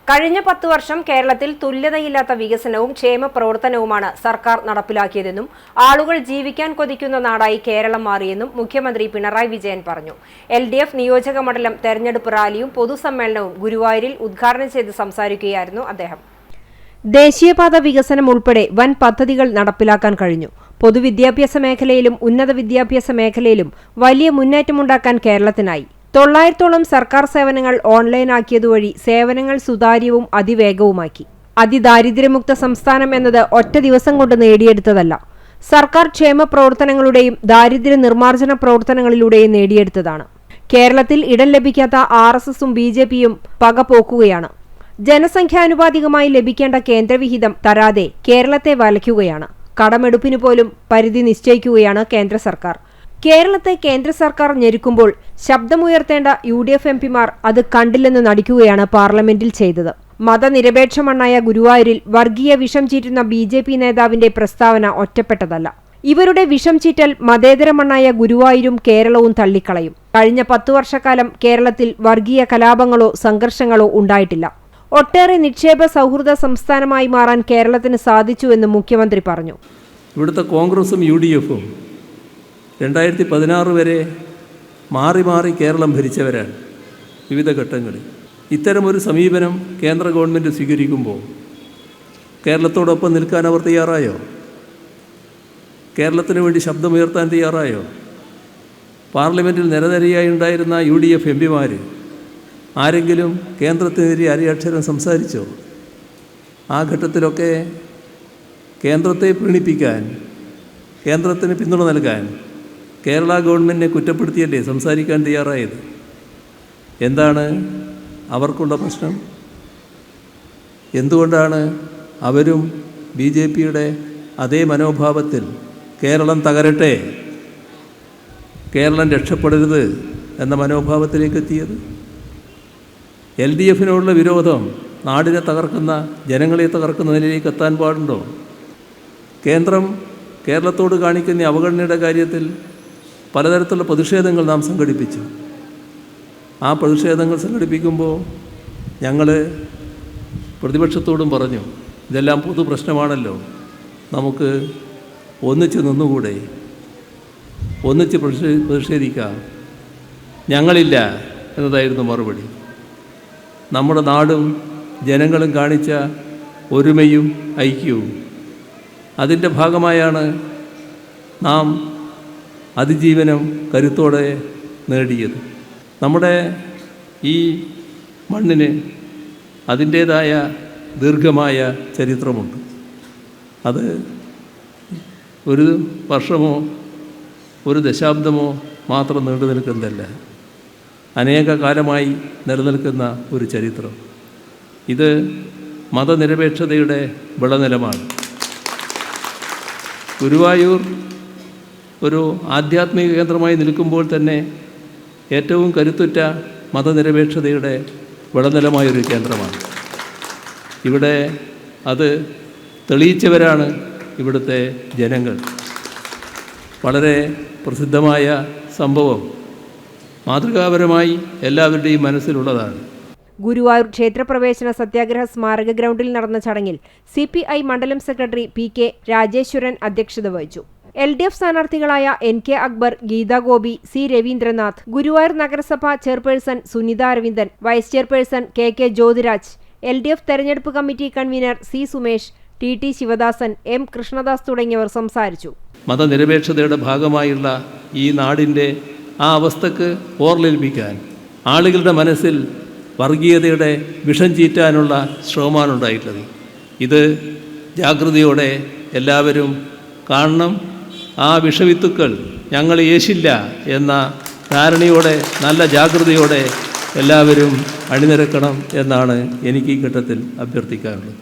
കഴിഞ്ഞ 10 വർഷം കേരളത്തിൽ തുല്യതയില്ലാത്ത വികസനവും ക്ഷേമ പ്രവർത്തനവുമാണ് സർക്കാർ നടപ്പിലാക്കിയതെന്നും ആളുകൾ ജീവിക്കാൻ കൊതിക്കുന്ന നാടായി കേരളം മാറിയെന്നും മുഖ്യമന്ത്രി പിണറായി വിജയൻ പറഞ്ഞു. LDF നിയോജക മണ്ഡലം തെരഞ്ഞെടുപ്പ് റാലിയും പൊതുസമ്മേളനവും ഗുരുവായൂരിൽ ഉദ്ഘാടനം ചെയ്ത് സംസാരിക്കുകയായിരുന്നു അദ്ദേഹം. ദേശീയപാത വികസനം ഉൾപ്പെടെ വൻ പദ്ധതികൾ നടപ്പിലാക്കാൻ കഴിഞ്ഞു. പൊതുവിദ്യാഭ്യാസ മേഖലയിലും ഉന്നത വിദ്യാഭ്യാസ മേഖലയിലും വലിയ മുന്നേറ്റമുണ്ടാക്കാൻ കേരളത്തിനായി. 900ഓളം സർക്കാർ സേവനങ്ങൾ ഓൺലൈനാക്കിയതുവഴി സേവനങ്ങൾ സുതാര്യവും അതിവേഗവുമാക്കി. അതിദാരിദ്ര്യമുക്ത സംസ്ഥാനം എന്നത് ഒറ്റ ദിവസം കൊണ്ട് നേടിയെടുത്തതല്ല, സർക്കാർ ക്ഷേമ പ്രവർത്തനങ്ങളുടെയും ദാരിദ്ര്യ നിർമ്മാർജ്ജന പ്രവർത്തനങ്ങളിലൂടെയും നേടിയെടുത്തതാണ്. കേരളത്തിൽ ഇടം ലഭിക്കാത്ത RSSും BJPയും പകപോക്കുകയാണ്. ജനസംഖ്യാനുപാതികമായി ലഭിക്കേണ്ട കേന്ദ്രവിഹിതം തരാതെ കേരളത്തെ വലയ്ക്കുകയാണ്. കടമെടുപ്പിനു പോലും പരിധി നിശ്ചയിക്കുകയാണ് കേന്ദ്ര സർക്കാർ. കേരളത്തെ കേന്ദ്ര സർക്കാർ ഞെരുക്കുമ്പോൾ ശബ്ദമുയർത്തേണ്ട UDF MPമാർ അത് കണ്ടില്ലെന്ന് നടിക്കുകയാണ് പാർലമെന്റിൽ ചെയ്തത്. മതനിരപേക്ഷ മണ്ണായ ഗുരുവായൂരിൽ വർഗീയ വിഷം ചീറ്റുന്ന BJP നേതാവിന്റെ പ്രസ്താവന ഒറ്റപ്പെട്ടതല്ല. ഇവരുടെ വിഷം ചീറ്റൽ മതേതര മണ്ണായ ഗുരുവായൂരും കേരളവും തള്ളിക്കളയും. കഴിഞ്ഞ 10 വർഷക്കാലം കേരളത്തിൽ വർഗീയ കലാപങ്ങളോ സംഘർഷങ്ങളോ ഉണ്ടായിട്ടില്ല. ഒട്ടേറെ നിക്ഷേപ സൗഹൃദ സംസ്ഥാനമായി മാറാൻ കേരളത്തിന് സാധിച്ചുവെന്ന് മുഖ്യമന്ത്രി പറഞ്ഞു. ഇവിടുത്തെ കോൺഗ്രസും UDFും 2016 വരെ മാറി മാറി കേരളം ഭരിച്ചവരാണ്. വിവിധ ഘട്ടങ്ങളിൽ ഇത്തരമൊരു സമീപനം കേന്ദ്ര ഗവൺമെൻറ് സ്വീകരിക്കുമ്പോൾ കേരളത്തോടൊപ്പം നിൽക്കാൻ അവർ തയ്യാറായോ? കേരളത്തിന് വേണ്ടി ശബ്ദമുയർത്താൻ തയ്യാറായോ? പാർലമെൻറ്റിൽ നിരനിരയായി ഉണ്ടായിരുന്ന UDF MPമാർ ആരെങ്കിലും കേന്ദ്രത്തിനെതിരെ അരയക്ഷരം സംസാരിച്ചോ? ആ ഘട്ടത്തിലൊക്കെ കേന്ദ്രത്തെ പ്രീണിപ്പിക്കാൻ, കേന്ദ്രത്തിന് പിന്തുണ നൽകാൻ കേരള ഗവൺമെൻറ്റിനെ കുറ്റപ്പെടുത്തിയല്ലേ സംസാരിക്കാൻ തയ്യാറായത്? എന്താണ് അവർക്കുള്ള പ്രശ്നം? എന്തുകൊണ്ടാണ് അവരും BJPയുടെ അതേ മനോഭാവത്തിൽ കേരളം തകരട്ടെ, കേരളം രക്ഷപ്പെടരുത് എന്ന മനോഭാവത്തിലേക്ക് എത്തിയത്? LDFിനോടുള്ള വിരോധം നാടിനെ തകർക്കുന്ന, ജനങ്ങളെ തകർക്കുന്ന നിലയിലേക്ക് എത്താൻ പാടുണ്ടോ? കേന്ദ്രം കേരളത്തോട് കാണിക്കുന്ന അവഗണനയുടെ കാര്യത്തിൽ പലതരത്തിലുള്ള പ്രതിഷേധങ്ങൾ നാം സംഘടിപ്പിച്ചു. ആ പ്രതിഷേധങ്ങൾ സംഘടിപ്പിക്കുമ്പോൾ ഞങ്ങൾ പ്രതിപക്ഷത്തോടും പറഞ്ഞു, ഇതെല്ലാം പൊതു പ്രശ്നമാണല്ലോ, നമുക്ക് ഒന്നിച്ച് നിന്നുകൂടെ, ഒന്നിച്ച് പ്രതിഷേധിക്കാം. ഞങ്ങളില്ല എന്നതായിരുന്നു മറുപടി. നമ്മുടെ നാടും ജനങ്ങളും കാണിച്ച ഒരുമയും ഐക്യവും അതിൻ്റെ ഭാഗമായാണ് നാം അതിജീവനം കരുത്തോടെ നേടിയത്. നമ്മുടെ ഈ മണ്ണിന് അതിൻ്റേതായ ദീർഘമായ ചരിത്രമുണ്ട്. അത് ഒരു വർഷമോ ഒരു ദശാബ്ദമോ മാത്രം നീണ്ടു നിൽക്കുന്നതല്ല, അനേക കാലമായി നിലനിൽക്കുന്ന ഒരു ചരിത്രം. ഇത് മതനിരപേക്ഷതയുടെ വിളനിലമാണ്. ഗുരുവായൂർ ഒരു ആധ്യാത്മിക കേന്ദ്രമായി നിൽക്കുമ്പോൾ തന്നെ ഏറ്റവും കരുത്തുറ്റ മതനിരപേക്ഷതയുടെ വിളനിലമായൊരു കേന്ദ്രമാണ്. ഇവിടെ അത് തെളിയിച്ചവരാണ് ഇവിടുത്തെ ജനങ്ങൾ. വളരെ പ്രസിദ്ധമായ സംഭവം മാതൃകാപരമായി എല്ലാവരുടെയും മനസ്സിലുള്ളതാണ്. ഗുരുവായൂർ ക്ഷേത്രപ്രവേശന സത്യാഗ്രഹ സ്മാരക ഗ്രൗണ്ടിൽ നടന്ന ചടങ്ങിൽ CPI മണ്ഡലം സെക്രട്ടറി PK രാജേശ്വരൻ അധ്യക്ഷത വഹിച്ചു. LDF സ്ഥാനാർത്ഥികളായ NK Akbar, Gita Gopi, C Ravindranath, Guruvayur നഗരസഭ chairperson Sunitha Aravindan, vice chairperson KK Jyothiraj, LDF തെരഞ്ഞെടുപ്പ് committee convener C Sumesh, TT Sivadasan, M Krishnadas തുടങ്ങിയവർ സംസാരിച്ചു. മതനിരപേക്ഷതയുടെ ഭാഗമായുള്ള ഈ നാടിൻ്റെ ആ അവസ്ഥക്ക് പോർലേൽപ്പിക്കാൻ, ആളുകളുടെ മനസ്സിൽ വർഗീയതയുടെ വിഷം ചീറ്റാനുള്ള ശ്രമമാണുണ്ടായിട്ടുള്ളത്. ഇത് ജാഗ്രതയോടെ എല്ലാവരും കാണണം. ആ വിഷവിത്തുക്കൾ ഞങ്ങൾ യേശില്ല എന്ന ധാരണയോടെ, നല്ല ജാഗ്രതയോടെ എല്ലാവരും അണിനിരക്കണം എന്നാണ് എനിക്ക് ഈ ഘട്ടത്തിൽ അഭ്യർത്ഥിക്കാനുള്ളത്.